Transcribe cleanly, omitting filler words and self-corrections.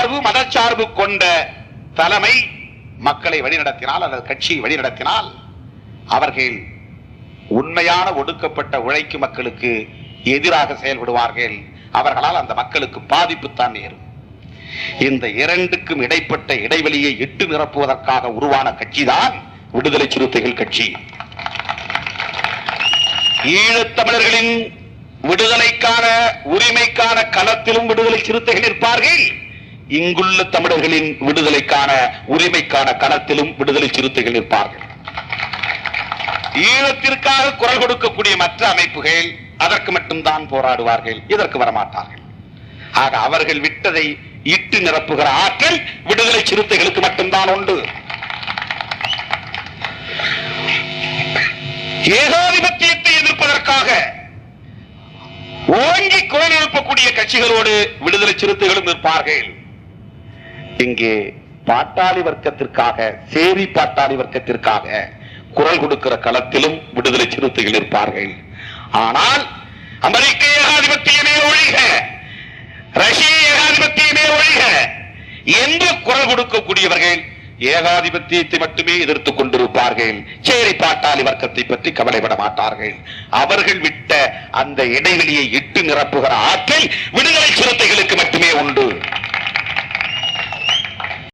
சார்பு மதச்சார்பு கொண்ட தலைமை மக்களை வழிநடத்தினால் அல்லது கட்சியை வழிநடத்தினால் அவர்கள் உண்மையான ஒடுக்கப்பட்ட உழைக்கும் மக்களுக்கு எதிராக செயல்படுவார்கள். அவர்களால் அந்த மக்களுக்கு பாதிப்பு தான் நேரும். இந்த இரண்டுக்கும் இடைப்பட்ட இடைவெளியை இட்டு நிரப்புவதற்காக உருவான கட்சிதான் விடுதலை சிறுத்தைகள் கட்சி. ஈழத்தமிழர்களின் விடுதலைக்கான உரிமைக்கான களத்திலும் விடுதலை சிறுத்தைகள் இருப்பார்கள். இங்குள்ள தமிழர்களின் விடுதலைக்கான உரிமைக்கான களத்திலும் விடுதலை சிறுத்தைகள் இருப்பார்கள். ஈழத்திற்காக குரல் கொடுக்கக்கூடிய மற்ற அமைப்புகள் அதற்கு மட்டும்தான் போராடுவார்கள், இதற்கு வரமாட்டார்கள். ஆக அவர்கள் விட்டதை இட்டு நிரப்புகிற ஆற்றல் விடுதலை சிறுத்தைகளுக்கு மட்டும்தான் உண்டு. ஏகாதிபத்தியத்தை எதிர்ப்பதற்காக ஓங்கி குரல் எழுப்பக்கூடிய கட்சிகளோடு விடுதலை சிறுத்தைகளும் இருப்பார்கள். இங்கே பாட்டாளி வர்க்கத்திற்காக, சேரி பாட்டாளி வர்க்கத்திற்காக குரல் கொடுக்கிற களத்திலும் விடுதலை சிறுத்தைகள் இருப்பார்கள். ஆனால் அமெரிக்க ஏகாதிபத்தியமே ஒழிக, ரஷ்ய ஏகாதிபத்தியமே ஒழிக என்று குரல் கொடுக்கக்கூடியவர்கள் ஏகாதிபத்தியத்தை மட்டுமே எதிர்த்துக் கொண்டிருப்பார்கள். சேரி பாட்டாளி வர்க்கத்தை பற்றி கவலைப்பட மாட்டார்கள். அவர்கள் விட்ட அந்த இடைவெளியை இட்டு நிரப்புகிற ஆற்றல் விடுதலை சிறுத்தைகளுக்கு மட்டுமே உண்டு.